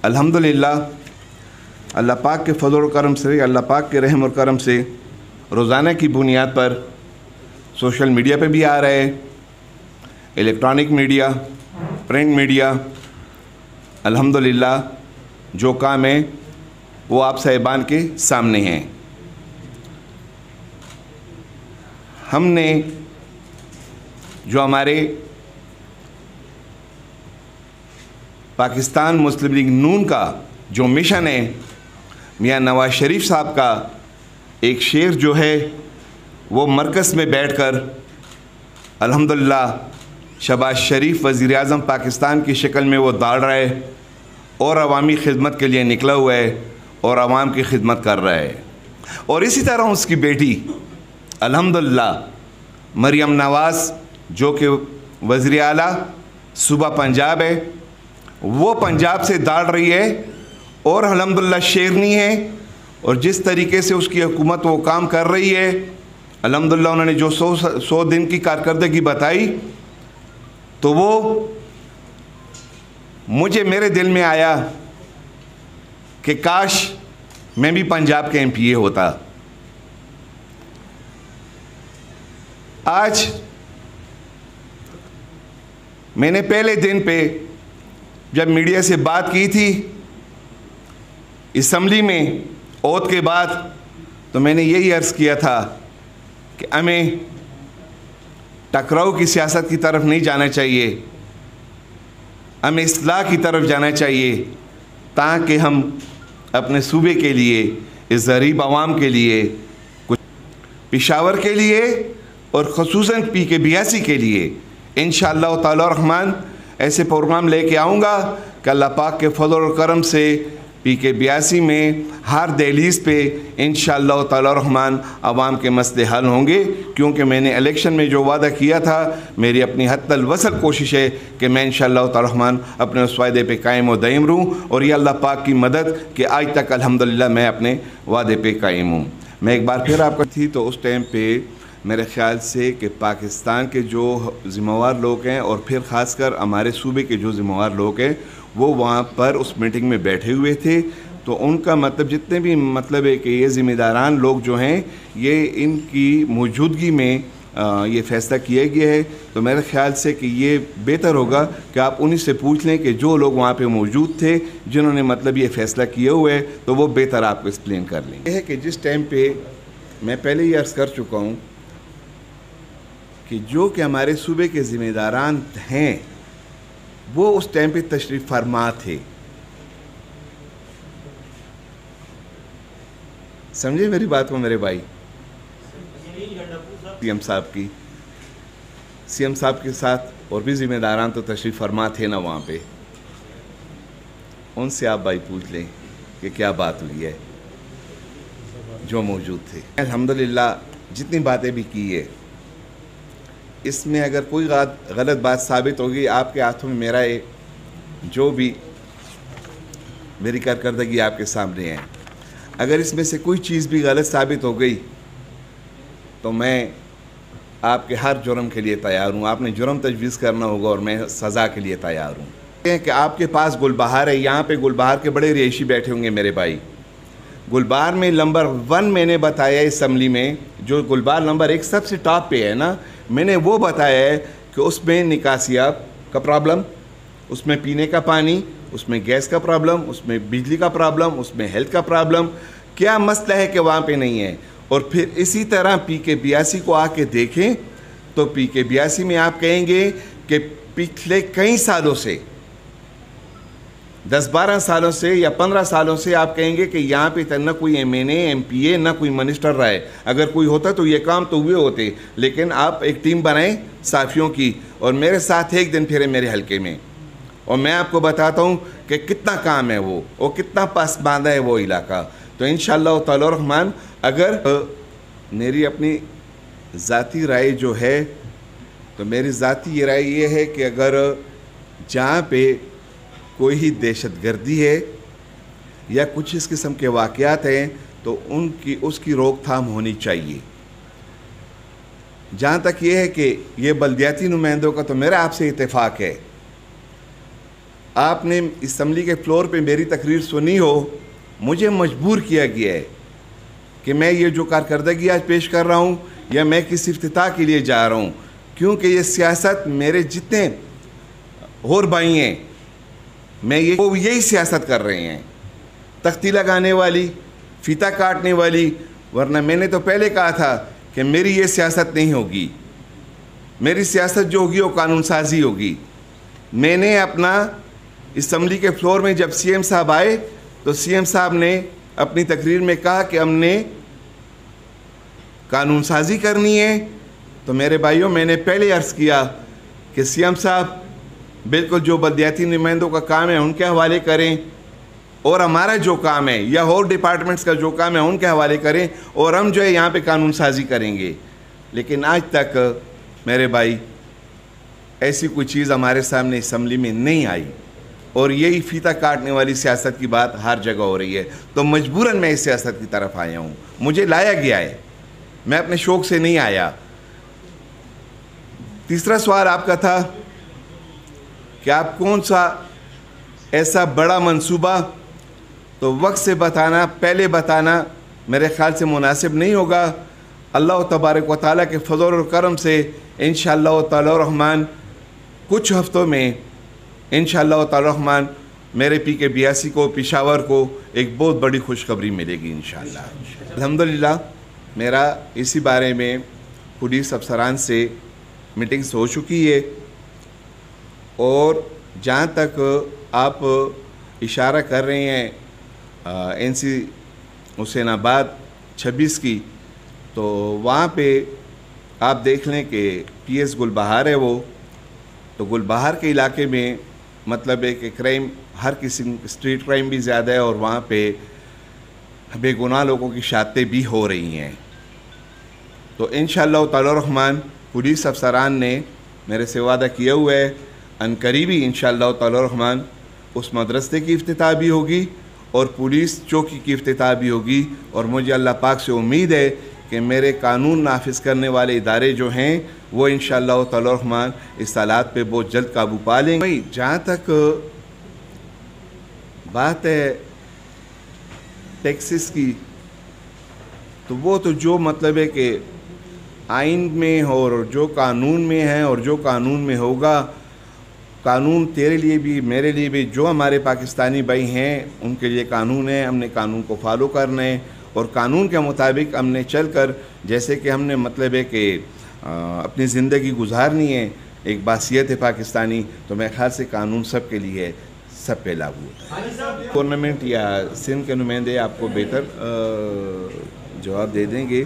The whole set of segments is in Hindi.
अल्हम्दुलिल्लाह अल्लाह पाक के फज़ल और करम से, अल्लाह पाक के रहम और करम से रोज़ाना की बुनियाद पर सोशल मीडिया पे भी आ रहे, इलेक्ट्रॉनिक मीडिया, प्रिंट मीडिया, अल्हम्दुलिल्लाह जो काम है वो आप साहिबान के सामने हैं। हमने जो हमारे पाकिस्तान मुस्लिम लीग नून का जो मिशन है, मियाँ नवाज शरीफ साहब का एक शेर जो है वो मरकज़ में बैठकर अल्हम्दुलिल्लाह शहबाज शरीफ वज़ीर आज़म पाकिस्तान की शक्ल में वो दौड़ रहा है और अवामी खिदमत के लिए निकला हुआ है और आवाम की खिदमत कर रहा है। और इसी तरह उसकी बेटी अल्हम्दुलिल्लाह मरियम नवाज़ जो कि वज़ीर आला सूबा पंजाब है, वो पंजाब से दौड़ रही है और अल्हम्दुलिल्लाह शेरनी है। और जिस तरीके से उसकी हुकूमत वो काम कर रही है, अल्हम्दुलिल्लाह उन्होंने जो 100 दिन की कारकर्दगी बताई, तो वो मुझे मेरे दिल में आया कि काश मैं भी पंजाब के MPA होता। आज मैंने पहले दिन पे जब मीडिया से बात की थी असम्बली में ओथ के बाद, तो मैंने यही अर्ज़ किया था कि हमें टकराव की सियासत की तरफ नहीं जाना चाहिए, हमें इस्लाह की तरफ जाना चाहिए, ताकि हम अपने सूबे के लिए, इस गरीब आवाम के लिए, कुछ पेशावर के लिए और ख़ुसूसन PK-82 के लिए इंशाअल्लाह ताला रहमान ऐसे प्रोग्राम लेके आऊँगा कि अल्लाह पाक के फज़ल और करम से PK-82 में हर दहलीज़ पे इंशाअल्लाह ताला रहमान आवाम के मसले हल होंगे। क्योंकि मैंने इलेक्शन में जो वादा किया था, मेरी अपनी हद तक वसल कोशिश है कि मैं इंशाअल्लाह ताला रहमान अपने उस वादे पे कायम व दायम रहूँ। और ये अल्लाह पाक की मदद कि आज तक अल्हम्दुलिल्लाह मैं अपने वादे पे कायम हूँ। मैं एक बार फिर आपका थी तो उस टाइम पे मेरे ख़्याल से कि पाकिस्तान के जो ज़िम्मेवार लोग हैं और फिर ख़ासकर हमारे सूबे के जो ज़िम्मेवार लोग हैं वो वहाँ पर उस मीटिंग में बैठे हुए थे। तो उनका मतलब जितने भी मतलब है कि ये ज़िम्मेदारान लोग जो हैं, ये इनकी मौजूदगी में ये फ़ैसला किया गया है। तो मेरे ख़्याल से कि ये बेहतर होगा कि आप उन्हीं से पूछ लें कि जो लोग वहाँ पे मौजूद थे, जिन्होंने मतलब ये फ़ैसला किया हुआ है, तो वो बेहतर आपको एक्सप्लेन कर लें। यह है कि जिस टाइम पर मैं पहले ही अर्ज़ कर चुका हूँ कि जो कि हमारे सूबे के ज़िम्मेदारान हैं वो उस टाइम पे तशरीफ़ फरमा थे। समझे मेरी बात को मेरे भाई? CM साहब के साथ और भी ज़िम्मेदारान तो तशरीफ़ फरमा थे ना वहाँ पे, उनसे आप भाई पूछ लें कि क्या बात हुई है जो मौजूद थे। अल्हम्दुलिल्लाह जितनी बातें भी की है, इसमें अगर कोई गलत बात साबित होगी, आपके हाथों में मेरा है, जो भी मेरी कारकर्दगी आपके सामने है। अगर इसमें से कोई चीज़ भी गलत साबित हो गई तो मैं आपके हर जुर्म के लिए तैयार हूँ। आपने जुर्म तजवीज़ करना होगा और मैं सज़ा के लिए तैयार हूँ। कि आपके पास गुलबहार है, यहाँ पे गुलबहार के बड़े रिहायशी बैठे होंगे मेरे भाई। गुलबहार में नंबर 1 मैंने बताया असम्बली में, जो गुलबहार नंबर 1 सबसे टॉप पे है ना, मैंने वो बताया है कि उसमें निकासियाब का प्रॉब्लम, उसमें पीने का पानी, उसमें गैस का प्रॉब्लम, उसमें बिजली का प्रॉब्लम, उसमें हेल्थ का प्रॉब्लम, क्या मसला है कि वहाँ पे नहीं है। और फिर इसी तरह PK-82 को आके देखें तो PK-82 में आप कहेंगे कि पिछले कई सालों से, 10-12 सालों से या 15 सालों से आप कहेंगे कि यहाँ पे ना कोई MNA MPA ना कोई मिनिस्टर रहा है। अगर कोई होता तो ये काम तो हुए होते, लेकिन आप एक टीम बनाएं साफियों की और मेरे साथ एक दिन फिरे मेरे हलके में, और मैं आपको बताता हूँ कि कितना काम है वो और कितना पसमानदा है वो इलाका। तो इंशाअल्लाह ताला रहमान, अगर मेरी अपनी ज़ाती राय जो है, तो मेरी ज़ाती ये राय ये है कि अगर जहाँ पे कोई ही दहशतगर्दी है या कुछ इस किस्म के वाक़यात हैं तो उसकी रोकथाम होनी चाहिए। जहाँ तक ये है कि ये बल्दियाती नुमाइंदों का, तो मेरा आपसे इत्तेफाक है आपने असम्बली के फ्लोर पे मेरी तकरीर सुनी हो, मुझे मजबूर किया गया है कि मैं ये जो कारकर्दगी आज पेश कर रहा हूँ या मैं किस इफ्तिताह के लिए जा रहा हूँ, क्योंकि ये सियासत मेरे जितने और भाई हैं, वो यही सियासत कर रहे हैं, तख्ती लगाने वाली, फीता काटने वाली। वरना मैंने तो पहले कहा था कि मेरी ये सियासत नहीं होगी। मेरी सियासत जो होगी वो कानून साजी होगी। मैंने अपना असम्बली के फ्लोर में जब सीएम साहब आए तो सीएम साहब ने अपनी तकरीर में कहा कि हमने कानून साजी करनी है। तो मेरे भाइयों, मैंने पहले अर्ज़ किया कि सीएम साहब बिल्कुल जो बलदियाती नुमाइंदों का काम है उनके हवाले करें, और हमारा जो काम है या और डिपार्टमेंट्स का जो काम है उनके हवाले करें, और हम जो है यहाँ पे कानून साजी करेंगे। लेकिन आज तक मेरे भाई ऐसी कोई चीज़ हमारे सामने असम्बली में नहीं आई, और यही फीता काटने वाली सियासत की बात हर जगह हो रही है। तो मजबूरन मैं इस सियासत की तरफ आया हूँ, मुझे लाया गया है, मैं अपने शौक़ से नहीं आया। तीसरा सवाल आपका था कि आप कौन सा ऐसा बड़ा मंसूबा, तो वक्त से बताना, पहले बताना मेरे ख़्याल से मुनासिब नहीं होगा। अल्लाह तबारक व तआला के फज़ल और करम से इंशाअल्लाह ताला रहमान कुछ हफ़्तों में इंशाअल्लाह ताला रहमान मेरे PK82 को, पेशावर को एक बहुत बड़ी खुशखबरी मिलेगी इंशाअल्लाह। अल्हम्दुलिल्लाह मेरा इसी बारे में पुलिस अफसरान से मीटिंग्स हो चुकी है, और जहाँ तक आप इशारा कर रहे हैं NC हुसैनाबाद 26 की, तो वहाँ पे आप देख लें कि PS गुलबहार है वो, तो गुलबहार के इलाके में मतलब है कि क्राइम, हर किस्म स्ट्रीट क्राइम भी ज़्यादा है, और वहाँ पे बेगुनाह लोगों की शातें भी हो रही हैं। तो इंशाअल्लाह ताला रहमान पुलिस अफसरान ने मेरे से वादा किया हुआ है, अनकरीबी इंशाअल्लाह ताला रहमान उस मदरसे की इफ्तिताह भी होगी और पुलिस चौकी की इफ्तिताह भी होगी। और मुझे अल्लाह पाक से उम्मीद है कि मेरे कानून नाफिज करने वाले इदारे जो हैं वो इंशाअल्लाह ताला रहमान इस हालात पे बहुत जल्द काबू पा लेंगे। भाई जहाँ तक बात है टैक्सेस की, तो वो तो जो मतलब है कि आइन में और जो कानून में है और जो कानून में होगा, कानून तेरे लिए भी मेरे लिए भी, जो हमारे पाकिस्तानी भाई हैं उनके लिए कानून है, हमने कानून को फॉलो करना है और कानून के मुताबिक हमने चलकर, जैसे कि हमने मतलब है कि अपनी ज़िंदगी गुजारनी है, एक बासियत है पाकिस्तानी, तो मेरे ख्याल से कानून सब के लिए है, सब पे लागू होता है। गवर्नमेंट या सिंध के नुमाइंदे आपको बेहतर जवाब दे देंगे।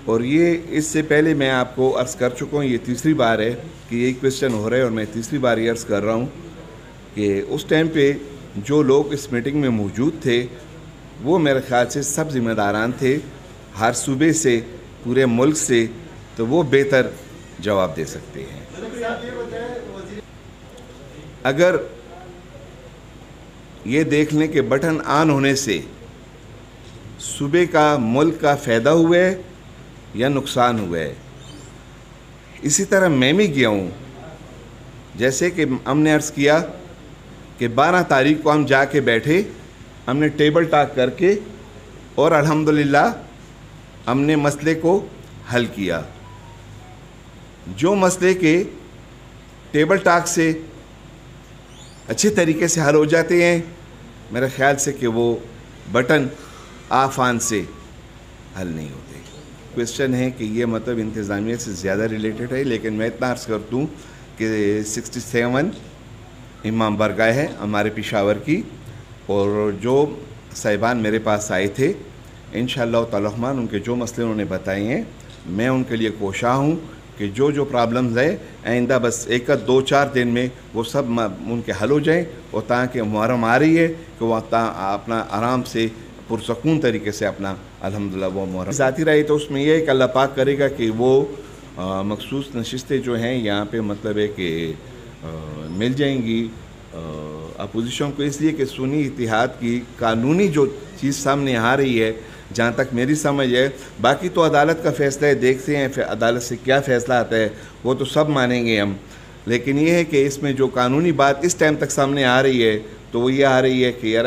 और ये इससे पहले मैं आपको अर्ज़ कर चुका हूँ, ये तीसरी बार है कि यही क्वेश्चन हो रहा है और मैं तीसरी बार ये अर्ज़ कर रहा हूँ कि उस टाइम पे जो लोग इस मीटिंग में मौजूद थे वो मेरे ख़्याल से सब ज़िम्मेदारान थे, हर सूबे से, पूरे मुल्क से, तो वो बेहतर जवाब दे सकते हैं। अगर ये देख लें कि बटन ऑन होने से सूबे का, मुल्क का फ़ायदा हुआ है या नुकसान हुआ है, इसी तरह मैं भी गया हूँ। जैसे कि हमने अर्ज़ किया कि 12 तारीख को हम जाके बैठे, हमने टेबल टॉक करके और अल्हम्दुलिल्लाह हमने मसले को हल किया। जो मसले के टेबल टॉक से अच्छे तरीके से हल हो जाते हैं, मेरे ख़्याल से कि वो बटन ऑफ ऑन से हल नहीं होते। क्वेश्चन है कि ये मतलब इंतज़ामिया से ज़्यादा रिलेटेड है, लेकिन मैं इतना अर्ज़ कर दूँ कि 67 इमाम बारगाह है हमारे पेशावर की, और जो साहिबान मेरे पास आए थे इंशाअल्लाह ताला रहमान उनके जो मसले उन्होंने बताए हैं, मैं उनके लिए कोशा हूँ कि जो जो प्रॉब्लम्स है आइंदा बस 1-2-4 दिन में वो सब उनके हल हो जाएँ, और ताकि मुहर्रम आ रही है कि वो अपना आराम से पुरसकून तरीके से अपना अल्हम्दुलिल्लाह वो मुहर्रम ज़ाती रही। तो उसमें यह है कि अल्लाह पाक करेगा कि वो मखसूस नशिस्तें जो हैं यहाँ पे मतलब है कि मिल जाएंगी अपोजिशन को, इसलिए कि सुन्नी इत्तेहाद की कानूनी जो चीज़ सामने आ रही है, जहाँ तक मेरी समझ है, बाकी तो अदालत का फ़ैसला है, देखते हैं फिर अदालत से क्या फ़ैसला आता है, वो तो सब मानेंगे हम, लेकिन ये है कि इसमें जो कानूनी बात इस टाइम तक सामने आ रही है तो वो ये आ रही है कि यार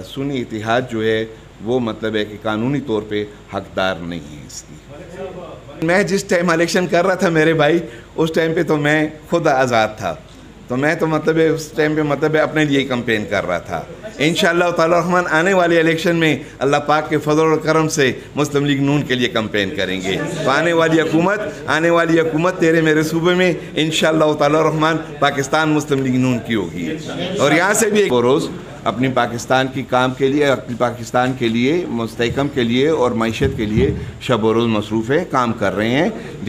सुन्नी इत्तेहाद जो है वो मतलब है कि कानूनी तौर पे हकदार नहीं है इसकी। मैं जिस टाइम इलेक्शन कर रहा था मेरे भाई, उस टाइम पे तो मैं खुद आज़ाद था, तो मैं तो मतलब है उस टाइम पे मतलब है अपने लिए कैंपेन कर रहा था। इंशाअल्लाह ताला रहमान आने वाले इलेक्शन में अल्लाह पाक के फजल और करम से मुस्लिम लीग नून के लिए कैंपेन करेंगे। तो आने वाली हुकूमत तेरे मेरे सूबे में इंशाअल्लाह ताला रहमान पाकिस्तान मुस्लिम लीग नून की होगी। और यहाँ से भी वो रोज़ अपनी पाकिस्तान की काम के लिए, अपनी पाकिस्तान के लिए, मुस्तहकम के लिए और मईशत के लिए शब व रोज़ मसरूफ़ है, काम कर रहे हैं।